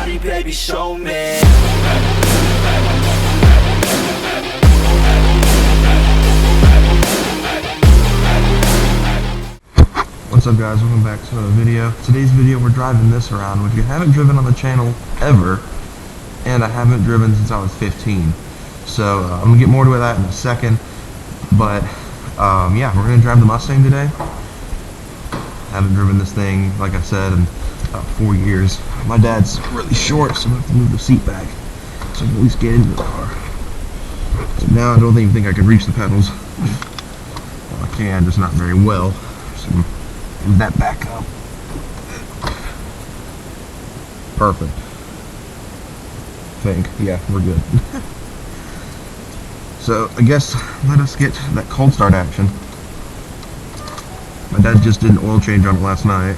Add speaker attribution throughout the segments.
Speaker 1: body, baby, show me.
Speaker 2: What's up guys, welcome back to another video. Today's video we're driving this around, which I haven't driven on the channel ever, and I haven't driven since I was 15. So I'm going to get more to that in a second, but yeah, we're going to drive the Mustang today. Haven't driven this thing, like I said, in about 4 years. My dad's really short, so I'm going to have to move the seat back so I can at least get into the car. So now I don't even think I can reach the pedals. Well, I can, just not very well. So move that back up. Perfect. Yeah, we're good. So I guess let us get that cold start action. My dad just did an oil change on it last night.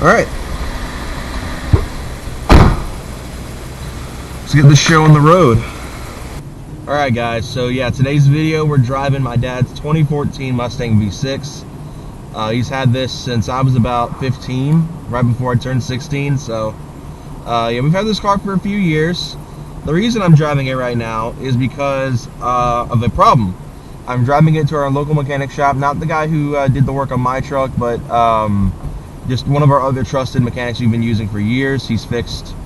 Speaker 2: Alright. Let's get this show on the road. Alright guys, so yeah, today's video we're driving my dad's 2014 Mustang V6. He's had this since I was about 15, right before I turned 16, so yeah, we've had this car for a few years. The reason I'm driving it right now is because of a problem. I'm driving it to our local mechanic shop, not the guy who did the work on my truck, but just one of our other trusted mechanics we've been using for years. He's fixed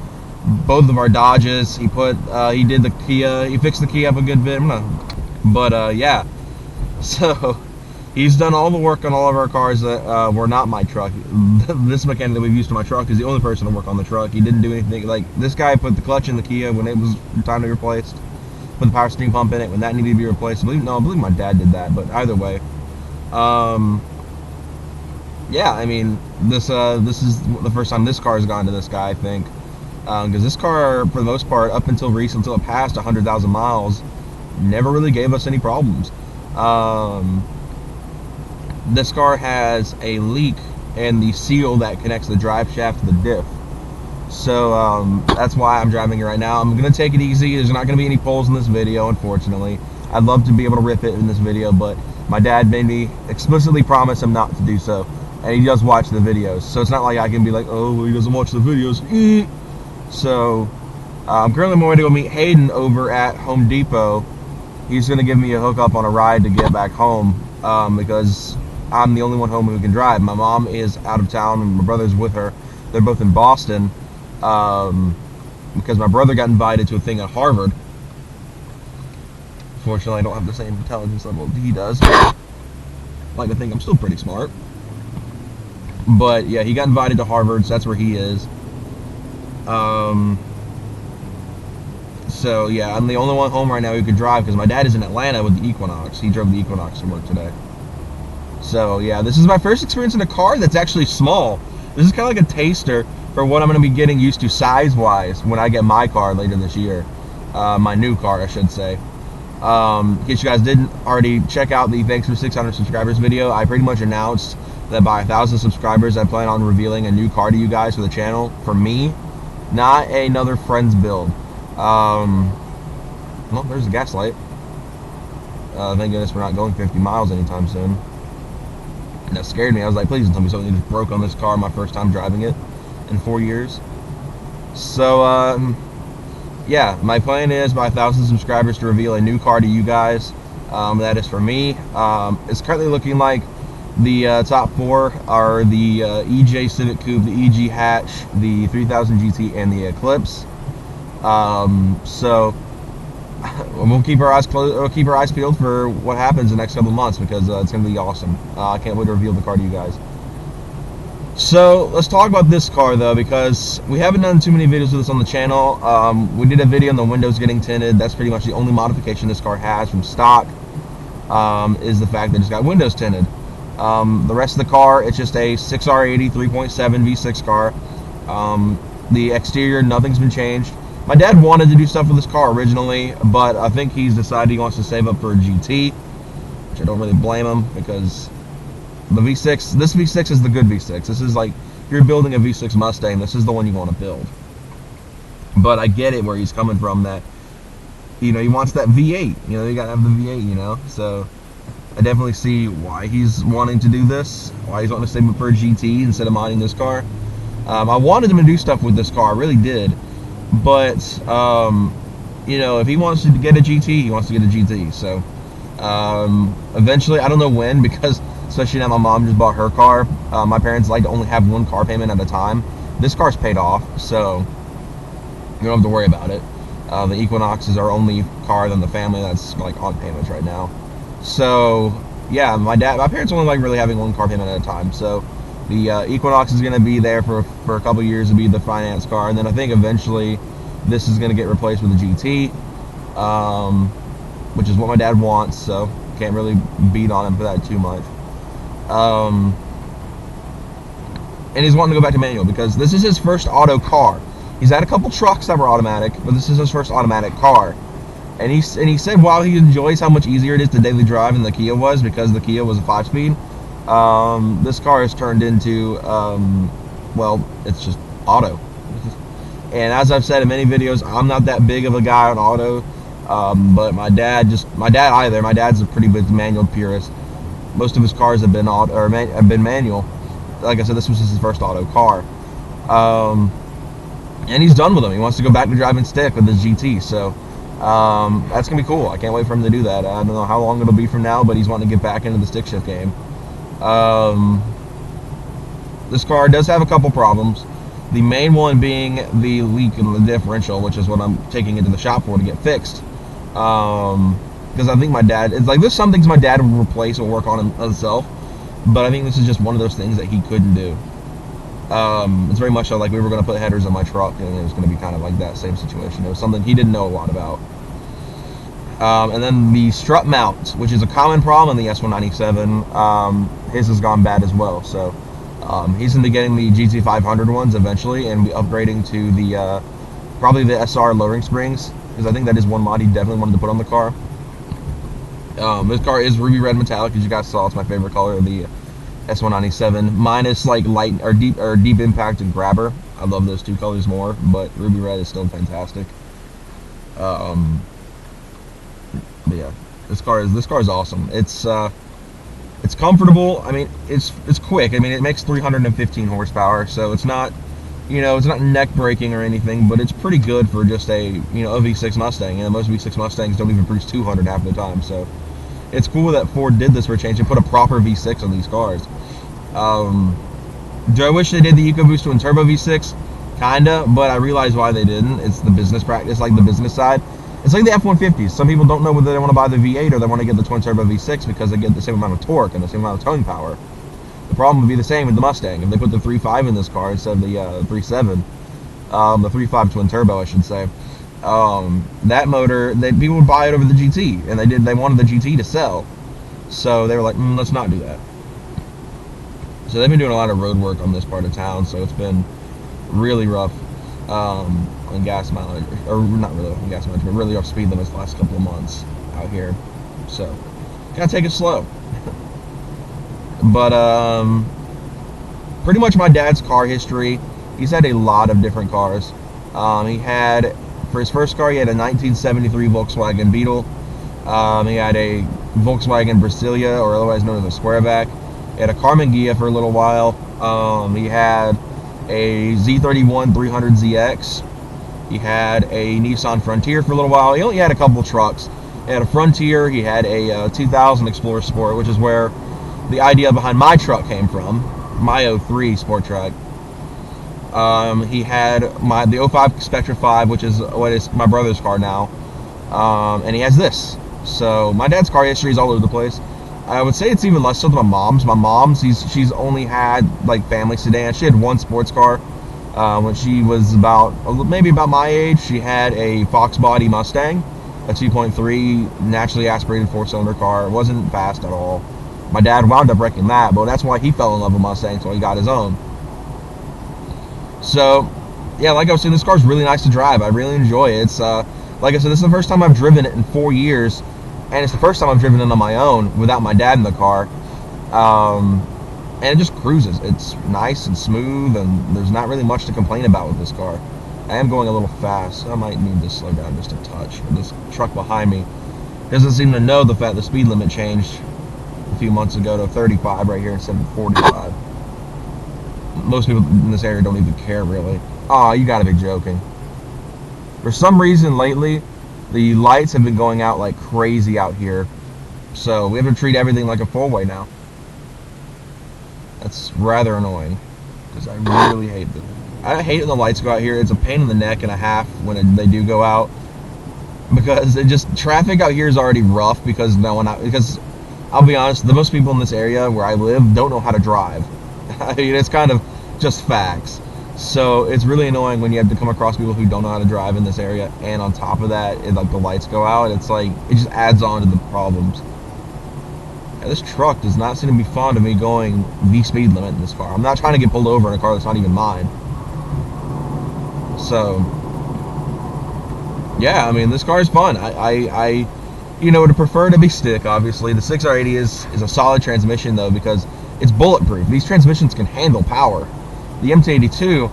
Speaker 2: both of our Dodges. He did the Kia. He fixed the Kia up a good bit. But yeah, so he's done all the work on all of our cars that were not my truck. This mechanic that we've used for my truck is the only person to work on the truck. He didn't do anything. Like, this guy put the clutch in the Kia when it was time to be replaced. Put the power steering pump in it when that needed to be replaced. I believe my dad did that. But either way, yeah, I mean, this is the first time this car has gone to this guy, I think. Because this car, for the most part, up until recently, until it passed 100,000 miles, never really gave us any problems. This car has a leak in the seal that connects the drive shaft to the diff. So that's why I'm driving it right now. I'm going to take it easy. There's not going to be any pulls in this video, unfortunately. I'd love to be able to rip it in this video, but my dad made me explicitly promise him not to do so. And he does watch the videos. So it's not like I can be like, oh, well, he doesn't watch the videos. So I'm currently on my way to go meet Hayden over at Home Depot. He's going to give me a hookup on a ride to get back home because I'm the only one home who can drive. My mom is out of town and my brother's with her. They're both in Boston because my brother got invited to a thing at Harvard. Fortunately, I don't have the same intelligence level he does. I like to think I'm still pretty smart. But yeah, he got invited to Harvard, so that's where he is. So yeah, I'm the only one home right now who can drive because my dad is in Atlanta with the Equinox. He drove the Equinox to work today. So yeah, this is my first experience in a car that's actually small. This is kind of like a taster for what I'm going to be getting used to size-wise when I get my car later this year. My new car, I should say. In case you guys didn't already check out the Thanks for 600 Subscribers video, I pretty much announced that by 1,000 subscribers, I plan on revealing a new car to you guys for the channel, for me. Not another friend's build. Well, there's the gas light. Thank goodness we're not going 50 miles anytime soon. And that scared me. I was like, please don't tell me something just broke on this car my first time driving it in 4 years. So, yeah, my plan is by 1,000 subscribers to reveal a new car to you guys. That is for me. It's currently looking like the top four are the EJ Civic Coupe, the EG Hatch, the 3000 GT, and the Eclipse. So we'll keep our eyes closed. We'll keep our eyes peeled for what happens in the next couple of months because it's going to be awesome. I can't wait to reveal the car to you guys. So let's talk about this car though, because we haven't done too many videos with this on the channel. We did a video on the windows getting tinted. That's pretty much the only modification this car has from stock. Is the fact that it's got windows tinted. The rest of the car, it's just a 6R80 3.7 V6 car. The exterior, nothing's been changed. My dad wanted to do stuff with this car originally, but I think he's decided he wants to save up for a GT, which I don't really blame him because the V6, this V6 is the good V6. This is like, if you're building a V6 Mustang, this is the one you want to build. But I get it where he's coming from, that, you know, he wants that V8. You know, you gotta have the V8, you know. So I definitely see why he's wanting to do this, why he's wanting to save up for a GT instead of modding this car. I wanted him to do stuff with this car, I really did. But, you know, if he wants to get a GT, he wants to get a GT. So, eventually, I don't know when, because especially now my mom just bought her car. My parents like to only have one car payment at a time. This car's paid off, so you don't have to worry about it. The Equinox is our only car in the family that's like on payments right now. So yeah, my parents only like really having one car payment at a time. So the Equinox is going to be there for a couple years to be the finance car, and then I think eventually this is going to get replaced with a GT, which is what my dad wants. So can't really beat on him for that too much. And he's wanting to go back to manual because this is his first auto car. He's had a couple trucks that were automatic, but this is his first automatic car. And he said while he enjoys how much easier it is to daily drive than the Kia was, because the Kia was a 5-speed, this car has turned into, well, it's just auto. And as I've said in many videos, I'm not that big of a guy on auto, but my dad's a pretty big manual purist. Most of his cars have been have been manual. Like I said, this was his first auto car. And he's done with them. He wants to go back to driving stick with his GT. So that's gonna be cool. I can't wait for him to do that. I don't know how long it'll be from now, but he's wanting to get back into the stick shift game. This car does have a couple problems. The main one being the leak in the differential, which is what I'm taking into the shop for to get fixed. Because I think my dad, it's like there's some things my dad would replace or work on himself, but I think this is just one of those things that he couldn't do. It's very much so like we were going to put headers on my truck, and it was going to be kind of like that same situation. It was something he didn't know a lot about. And then the strut mount, which is a common problem in the S197, his has gone bad as well. So he's going to be getting the GT500 ones eventually, and be upgrading to the probably the SR lowering springs, because I think that is one mod he definitely wanted to put on the car. This car is ruby red metallic, as you guys saw. It's my favorite color of the S197, minus like light or deep impact and grabber. I love those two colors more, but ruby red is still fantastic. But yeah, this car is awesome. It's comfortable. I mean, it's quick. I mean, it makes 315 horsepower, so it's not, you know, it's not neck breaking or anything, but it's pretty good for just a, you know, a V6 Mustang. You know, most V6 Mustangs don't even produce 200 half the time, so it's cool that Ford did this for a change and put a proper V6 on these cars. Do I wish they did the EcoBoost twin turbo V6? Kinda, but I realize why they didn't. It's the business practice, like the business side. It's like the F-150s. Some people don't know whether they want to buy the V8 or they want to get the twin turbo V6 because they get the same amount of torque and the same amount of towing power. The problem would be the same with the Mustang. If they put the 3.5 in this car instead of the 3.7, the 3.5 twin turbo, I should say, that motor, people would buy it over the GT, and they wanted the GT to sell, so they were like, let's not do that. So they've been doing a lot of road work on this part of town, so it's been really rough on gas mileage, or not really on gas mileage, but really off speed limits the last couple of months out here. So gotta take it slow. But pretty much my dad's car history, he's had a lot of different cars. He had, for his first car, he had a 1973 Volkswagen Beetle. He had a Volkswagen Brasilia, or otherwise known as a Squareback. He had a Carmen Ghia for a little while. He had a Z31 300ZX. He had a Nissan Frontier for a little while. He only had a couple trucks. He had a Frontier. He had a 2000 Explorer Sport, which is where the idea behind my truck came from, my 03 Sport Track. He had the 05 Spectra 5, which is what is my brother's car now, and he has this. So my dad's car history is all over the place. I would say it's even less so than my mom's. My mom's, she's only had like family sedans. She had one sports car when she was maybe about my age. She had a Fox body Mustang, a 2.3 naturally aspirated 4-cylinder car. It wasn't fast at all. My dad wound up wrecking that, but that's why he fell in love with Mustang, so he got his own. So, yeah, like I was saying, this car's really nice to drive. I really enjoy it. It's, like I said, this is the first time I've driven it in 4 years, and it's the first time I've driven it on my own without my dad in the car. And it just cruises. It's nice and smooth, and there's not really much to complain about with this car. I am going a little fast, so I might need to slow down just a touch. This truck behind me doesn't seem to know the fact the speed limit changed. a few months ago to 35 right here instead of 45. Most people in this area don't even care, really. Aw, you gotta be joking. For some reason lately, the lights have been going out like crazy out here. So we have to treat everything like a four-way now. That's rather annoying, because I really hate them. I hate when the lights go out here. It's a pain in the neck and a half when they do go out, because traffic out here is already rough because because I'll be honest, the most people in this area where I live don't know how to drive. I mean, it's kind of just facts. So it's really annoying when you have to come across people who don't know how to drive in this area, and on top of that, like the lights go out. It's like it just adds on to the problems. Yeah, this truck does not seem to be fond of me going the speed limit in this car. I'm not trying to get pulled over in a car that's not even mine. So yeah, I mean, this car is fun. I would prefer to be stick, obviously. The 6R80 is a solid transmission, though, because it's bulletproof. These transmissions can handle power. The MT82,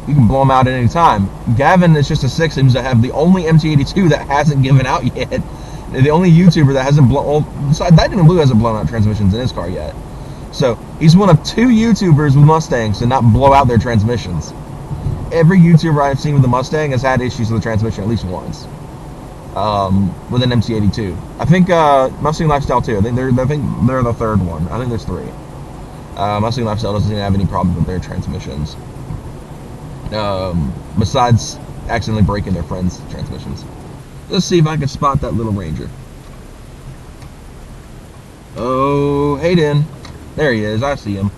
Speaker 2: you can blow them out at any time. Gavin is just a 6, seems to have the only MT82 that hasn't given out yet. The only YouTuber that hasn't blown... Well, That Blue hasn't blown out transmissions in his car yet. So, he's one of 2 YouTubers with Mustangs to not blow out their transmissions. Every YouTuber I've seen with a Mustang has had issues with the transmission at least once. With an MT82. I think Mustang Lifestyle too. I think they're the third one. I think there's 3. Mustang Lifestyle doesn't have any problems with their transmissions. Besides accidentally breaking their friends' transmissions. Let's see if I can spot that little Ranger. Oh, Hayden. There he is. I see him.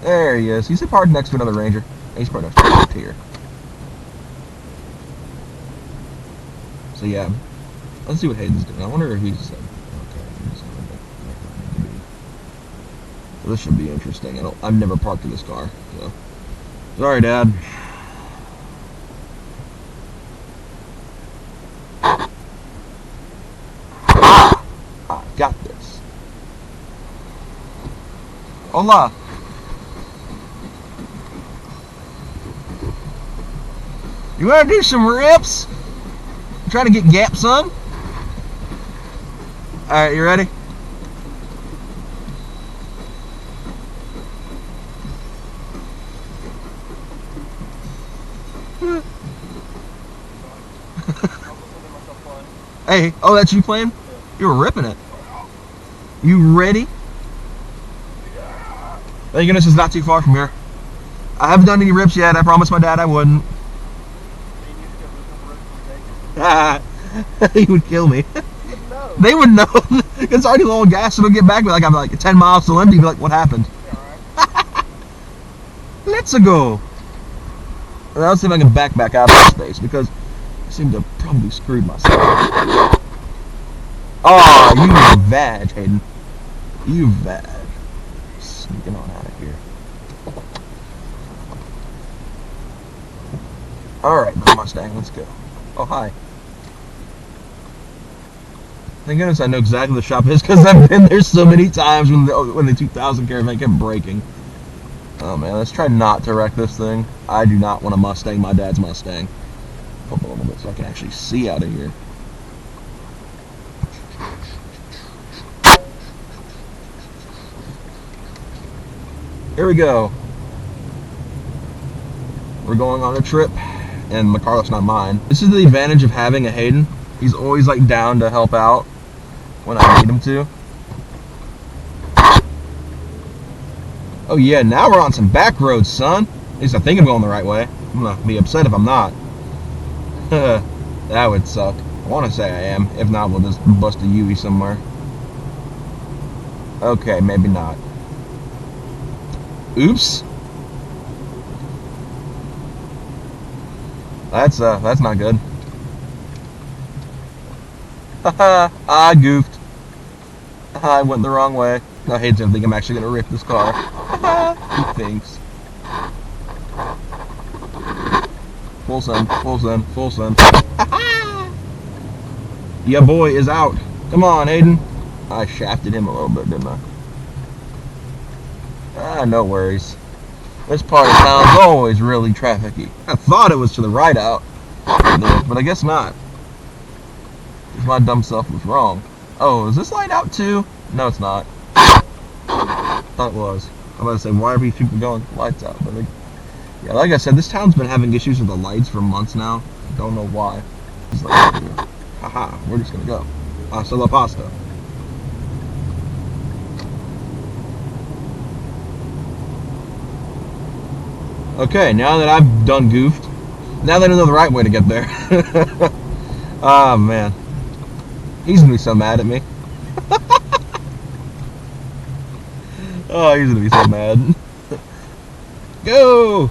Speaker 2: There he is. He's parked next to another Ranger. He's parked next to here. So yeah, let's see what Hayden's doing. I wonder if he's so this should be interesting. I've never parked in this car, so sorry, Dad. I got this. Hola. You want to do some rips? Trying to get gap, son? Alright, you ready? Hey, oh, that's you playing? You were ripping it. You ready? Thank goodness it's not too far from here. I haven't done any rips yet. I promised my dad I wouldn't. He would kill me. They would know. It's already low on gas, so they'll get back to me like I'm like 10 miles till empty. Be like, what happened? Let's go. Well, let's see if I can back out of this space because I seem to have probably screwed myself. Oh, you vag, Hayden. You vag. Sneaking on out of here. Alright, Mustang, let's go. Oh, hi. Thank goodness I know exactly the shop is because I've been there so many times when the 2000 Caravan kept breaking. Oh man, let's try not to wreck this thing. I do not want a Mustang, my dad's Mustang. Pump a little bit so I can actually see out of here. Here we go. We're going on a trip, and my car looks not mine. This is the advantage of having a Hayden. He's always like down to help out when I need him to. Oh yeah, now we're on some back roads, son. At least I think I'm going the right way. I'm gonna be upset if I'm not. That would suck. I want to say I am. If not, we'll just bust a UE somewhere. Okay, maybe not. Oops. That's not good. Haha, I goofed. I went the wrong way. I hate to think I'm actually gonna rip this car. He thinks. Full send, full send, full send. Yeah, boy is out. Come on, Hayden. I shafted him a little bit, didn't I? No worries. This part of town's always really trafficy. I thought it was to the right out, but I guess not. My dumb self was wrong. Oh, is this light out too? No, it's not. Thought it was. I'm about to say, why are these people going lights out? But yeah, like I said, this town's been having issues with the lights for months now. Don't know why. It's like, haha, we're just gonna go. Pasta la pasta. Okay, now that I've done goofed, now that I know the right way to get there. Oh man, he's gonna be so mad at me. Oh, he's gonna be so mad. Go!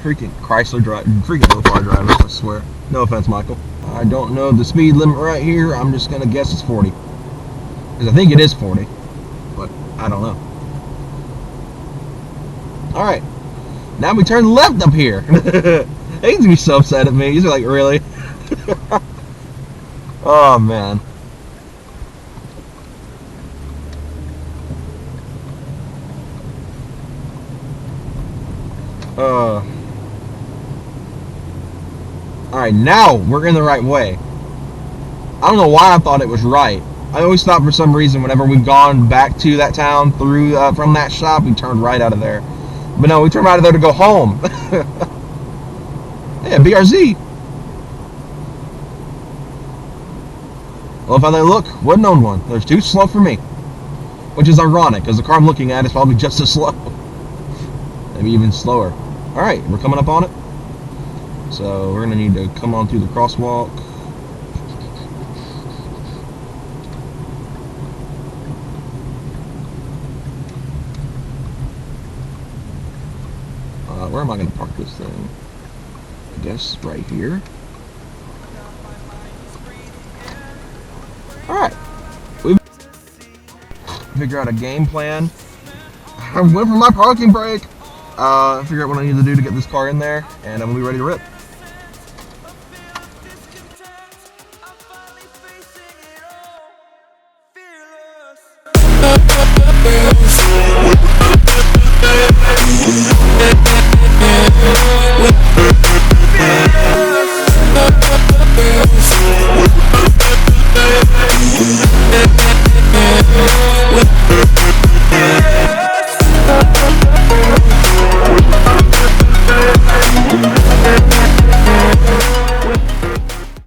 Speaker 2: Freaking Chrysler driver, freaking Mopar drivers, I swear. No offense, Michael. I don't know the speed limit right here. I'm just gonna guess it's 40. Because I think it is 40, but I don't know. Alright, now we turn left up here. He's gonna be so upset at me. He's like, really? Oh, man. Alright, now we're in the right way. I don't know why I thought it was right. I always thought for some reason whenever we've gone back to that town through from that shop, we turned right out of there. But no, we turned right out of there to go home. Yeah, BRZ. Well, if I look, wouldn't own one. There's too slow for me. Which is ironic, because the car I'm looking at is probably just as slow. Maybe even slower. Alright, we're coming up on it. So we're going to need to come on through the crosswalk. Where am I going to park this thing? I guess right here. Alright. We figure out a game plan. I went for my parking brake. Figure out what I need to do to get this car in there, and I'm going to be ready to rip.